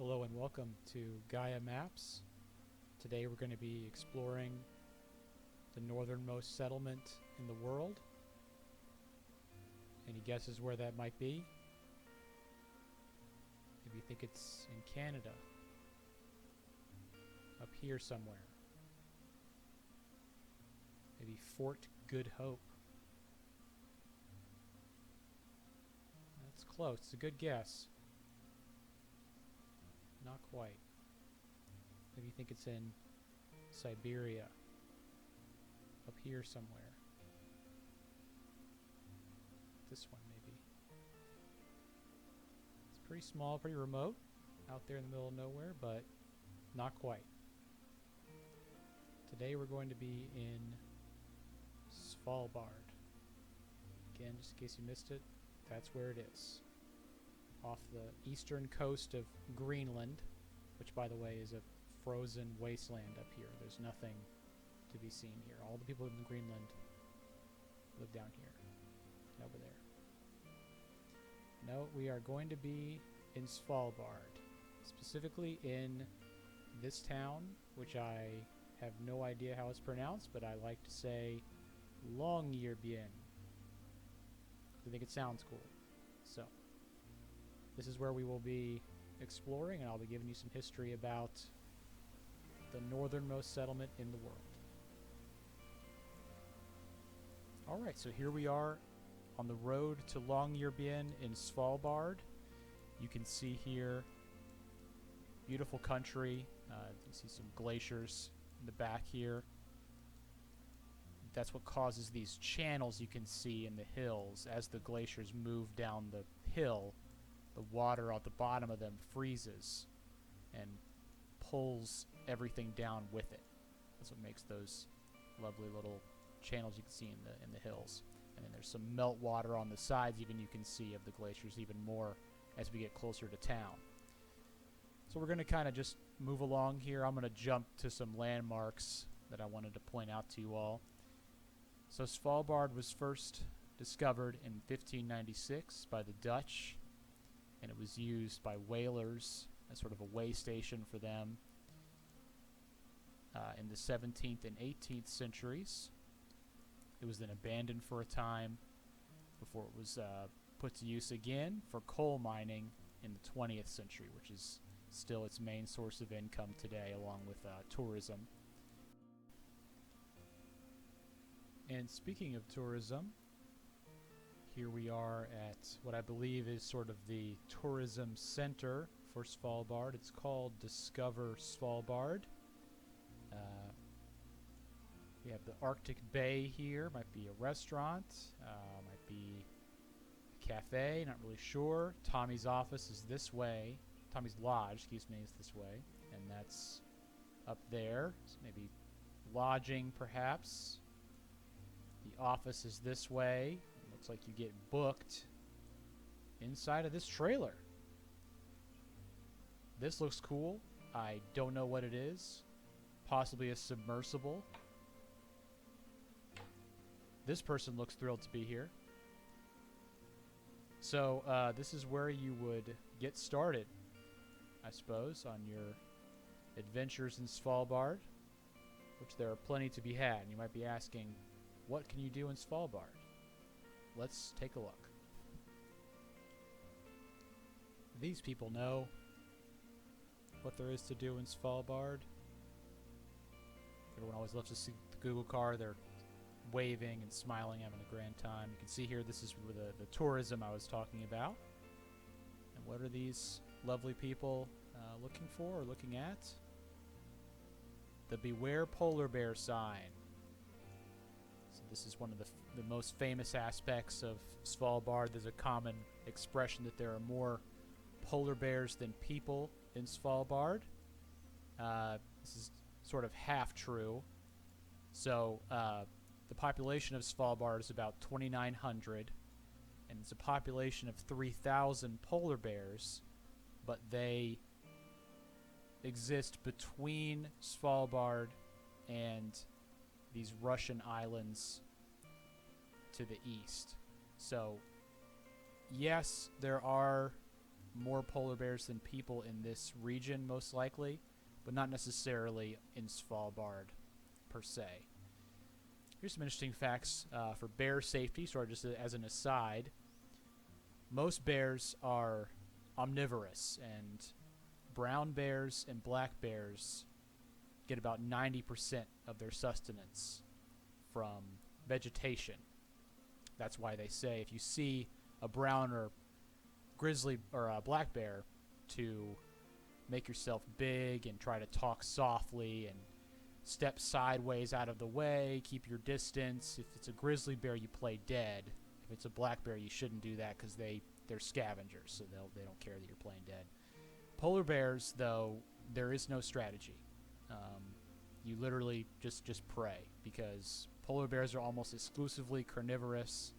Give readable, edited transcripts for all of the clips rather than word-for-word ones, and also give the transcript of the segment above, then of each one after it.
Hello and welcome to Gaia Maps. Today we're going to be exploring the northernmost settlement in the world. Any guesses where that might be? Maybe you think it's in Canada. Up here somewhere. Maybe Fort Good Hope. That's close. It's a good guess. Not quite. Maybe you think it's in Siberia. Up here somewhere. This one maybe. It's pretty small, pretty remote. Out there in the middle of nowhere, but not quite. Today we're going to be in Svalbard. Again, just in case you missed it, that's where it is. Off the eastern coast of Greenland, which by the way is a frozen wasteland up here. There's nothing to be seen here. All the people in Greenland live down here and over there. No, we are going to be in Svalbard, specifically in this town, which I have no idea how it's pronounced, but I like to say Longyearbyen. I think it sounds cool. So this is where we will be exploring, and I'll be giving you some history about the northernmost settlement in the world. Alright, so here we are on the road to Longyearbyen in Svalbard. You can see here beautiful country. You see some glaciers in the back here. That's what causes these channels you can see in the hills. As the glaciers move down the hill, the water at the bottom of them freezes and pulls everything down with it. That's what makes those lovely little channels you can see in the hills. And then there's some meltwater on the sides even you can see of the glaciers even more as we get closer to town. So we're going to kind of just move along here. I'm going to jump to some landmarks that I wanted to point out to you all. So Svalbard was first discovered in 1596 by the Dutch, and it was used by whalers as sort of a way station for them in the 17th and 18th centuries. It was then abandoned for a time before it was put to use again for coal mining in the 20th century, which is still its main source of income today, along with tourism. And speaking of tourism, here we are at what I believe is sort of the tourism center for Svalbard. It's called Discover Svalbard. We have the Arctic Bay here. Might be a restaurant. Might be a cafe. Not really sure. Tommy's office is this way. Tommy's lodge, excuse me, is this way. And that's up there. So maybe lodging, perhaps. The office is this way. It looks like you get booked inside of this trailer. This looks cool. I don't know what it is. Possibly a submersible. This person looks thrilled to be here. So this is where you would get started, I suppose, on your adventures in Svalbard, which there are plenty to be had. And you might be asking, what can you do in Svalbard? Let's take a look. These people know what there is to do in Svalbard. Everyone always loves to see the Google car. They're waving and smiling, having a grand time. You can see here this is the tourism I was talking about. And what are these lovely people looking for or looking at? The Beware Polar Bear sign. So this is one of the most famous aspects of Svalbard. There's a common expression that there are more polar bears than people in Svalbard. This is sort of half true. So the population of Svalbard is about 2,900, and it's a population of 3,000 polar bears, but they exist between Svalbard and these Russian islands to the east. So yes, there are more polar bears than people in this region, most likely, but not necessarily in Svalbard per se. Here's some interesting facts for bear safety, sort of just as an aside. Most bears are omnivorous, and brown bears and black bears get about 90% of their sustenance from vegetation. That's why they say if you see a brown or grizzly or a black bear, to make yourself big and try to talk softly and step sideways out of the way, keep your distance. If it's a grizzly bear, you play dead. If it's a black bear, you shouldn't do that because they're scavengers, so they don't care that you're playing dead. Polar bears, though, there is no strategy. You literally just prey, because polar bears are almost exclusively carnivorous,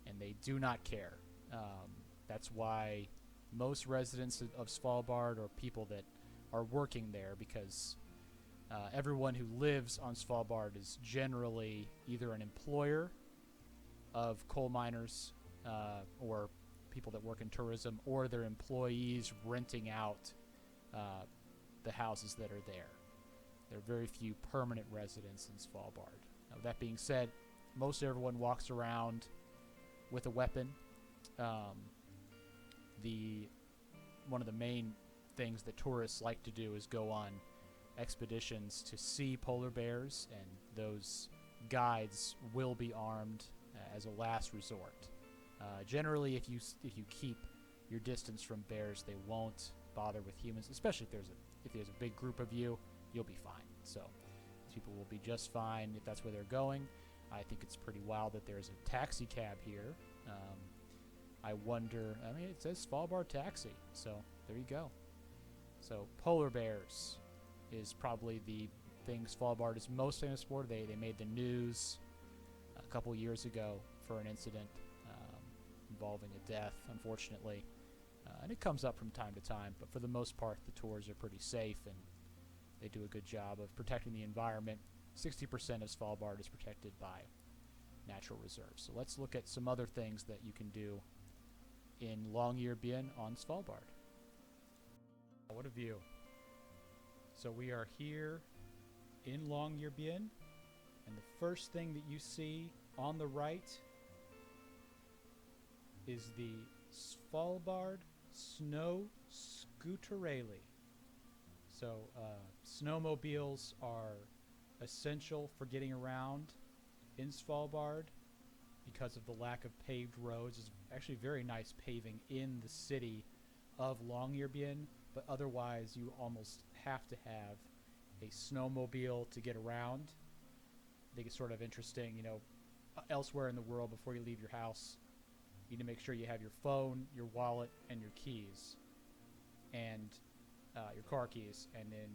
and they do not care. That's why most residents of Svalbard are people that are working there, because everyone who lives on Svalbard is generally either an employer of coal miners or people that work in tourism, or they're employees renting out the houses that are there. There are very few permanent residents in Svalbard. Now, that being said, most everyone walks around with a weapon. One of the main things that tourists like to do is go on expeditions to see polar bears, and those guides will be armed as a last resort. Generally, if you keep your distance from bears, they won't bother with humans, especially if there's a big group of you. You'll be fine. So people will be just fine if that's where they're going. I think it's pretty wild that there's a taxi cab here. I wonder, it says Svalbard Taxi, so there you go. So polar bears is probably the thing Svalbard is most famous for. They made the news a couple years ago for an incident involving a death, unfortunately. And it comes up from time to time, but for the most part, the tours are pretty safe, and they do a good job of protecting the environment. 60% of Svalbard is protected by natural reserves. So let's look at some other things that you can do in Longyearbyen on Svalbard. What a view. So we are here in Longyearbyen, and the first thing that you see on the right is the Svalbard Snow Scooterelli. So snowmobiles are essential for getting around in Svalbard because of the lack of paved roads. There's actually very nice paving in the city of Longyearbyen, but otherwise you almost have to have a snowmobile to get around. I think it's sort of interesting, elsewhere in the world, before you leave your house, you need to make sure you have your phone, your wallet, and your keys, and your car keys. And in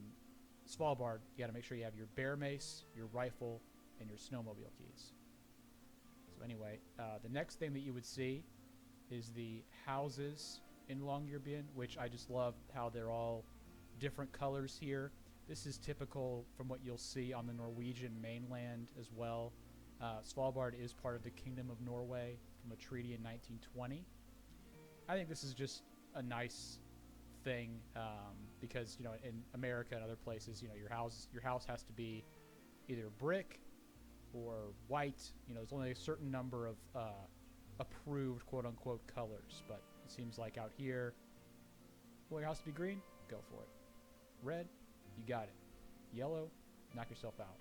Svalbard, you got to make sure you have your bear mace, your rifle, and your snowmobile keys. So anyway, the next thing that you would see is the houses in Longyearbyen, which I just love how they're all different colors here. This is typical from what you'll see on the Norwegian mainland as well. Svalbard is part of the Kingdom of Norway from a treaty in 1920. I think this is just a nice thing because in America and other places, your house has to be either brick or white. There's only a certain number of approved quote unquote colors, but it seems like out here, your house to be green, go for it. Red, you got it. Yellow, knock yourself out.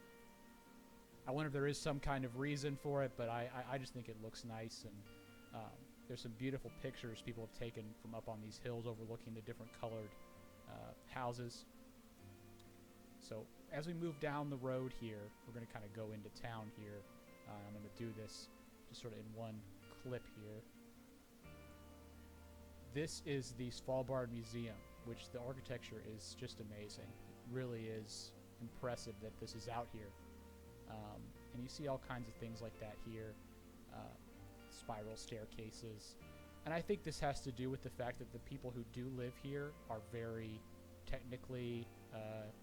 I wonder if there is some kind of reason for it, but I just think it looks nice, and there's some beautiful pictures people have taken from up on these hills overlooking the different colored houses. So as we move down the road here, we're going to kind of go into town here. I'm going to do this just sort of in one clip here. This is the Svalbard Museum, which the architecture is just amazing. It really is impressive that this is out here. And you see all kinds of things like that here, spiral staircases. And I think this has to do with the fact that the people who do live here are very technically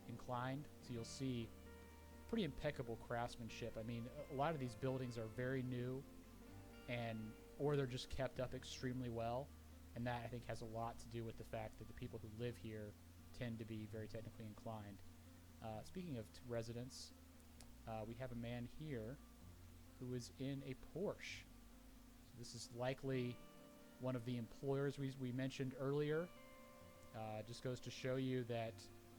inclined. So you'll see pretty impeccable craftsmanship. I mean, a lot of these buildings are very new, or they're just kept up extremely well. And that, I think, has a lot to do with the fact that the people who live here tend to be very technically inclined. Speaking of residents, we have a man here who is in a Porsche. So this is likely one of the employers we mentioned earlier. Just goes to show you that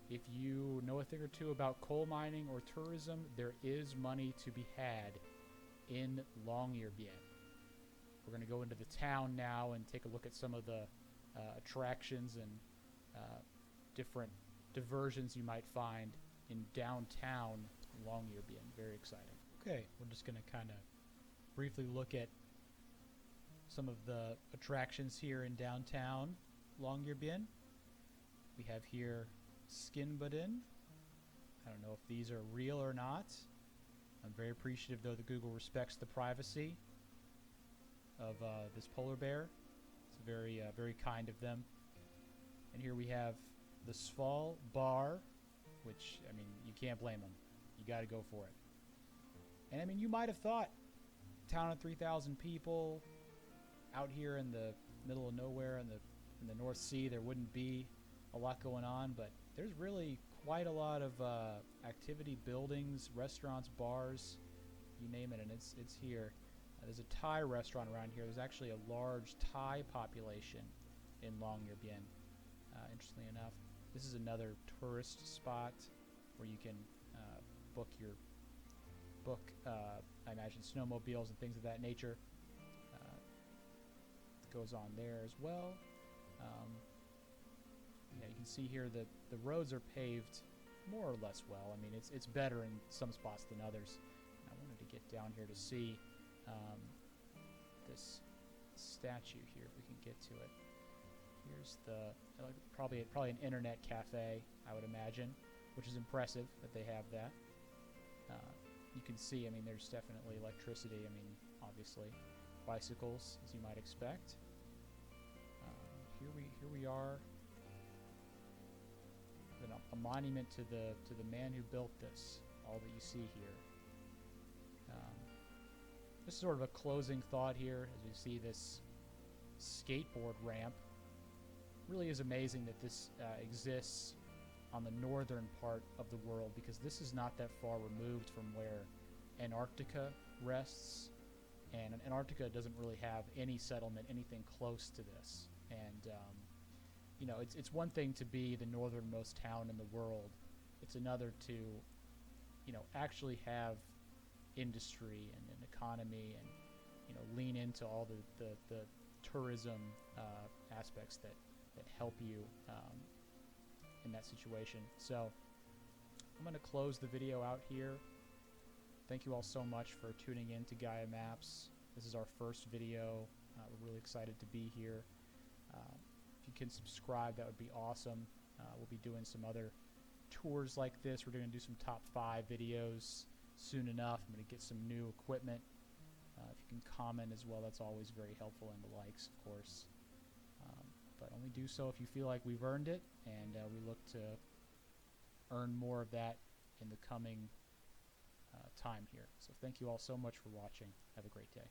if you know a thing or two about coal mining or tourism, there is money to be had in Longyearbyen. We're going to go into the town now and take a look at some of the attractions and different diversions you might find in downtown Longyearbyen. Very exciting. Okay, we're just going to kind of briefly look at some of the attractions here in downtown Longyearbyen. We have here Skinbudin. I don't know if these are real or not. I'm very appreciative, though, that Google respects the privacy of this polar bear. It's very, very kind of them. And here we have the Svalbard, which, I mean, you can't blame them. You got to go for it. And, I mean, you might have thought, town of 3,000 people, out here in the middle of nowhere in the North Sea, there wouldn't be a lot going on, but there's really quite a lot of activity, buildings, restaurants, bars, you name it, and it's here. There's a Thai restaurant around here. There's actually a large Thai population in Longyearbyen, interestingly enough. This is another tourist spot where you can book, I imagine, snowmobiles and things of that nature. Goes on there as well. Yeah, you can see here that the roads are paved more or less well. I mean, it's better in some spots than others. I wanted to get down here to see this statue here, if we can get to it. Here's the probably an internet cafe, I would imagine, which is impressive that they have that. You can see, I mean, there's definitely electricity. I mean, obviously, bicycles, as you might expect. Here we are. A monument to the man who built this. All that you see here. Just sort of a closing thought here, as we see this skateboard ramp. Really is amazing that this exists on the northern part of the world, because this is not that far removed from where Antarctica rests, and Antarctica doesn't really have any settlement, anything close to this. And you know, it's one thing to be the northernmost town in the world. It's another to, you know, actually have industry and an economy, and, you know, lean into all the tourism aspects that help you in that situation. So I'm going to close the video out here. Thank you all so much for tuning in to Gaia Maps. This is our first video. We're really excited to be here. If you can subscribe, that would be awesome. We'll be doing some other tours like this. We're going to do some top 5 videos soon enough. I'm going to get some new equipment. If you can comment as well, that's always very helpful, and the likes, of course. But only do so if you feel like we've earned it, and we look to earn more of that in the coming time here. So thank you all so much for watching. Have a great day.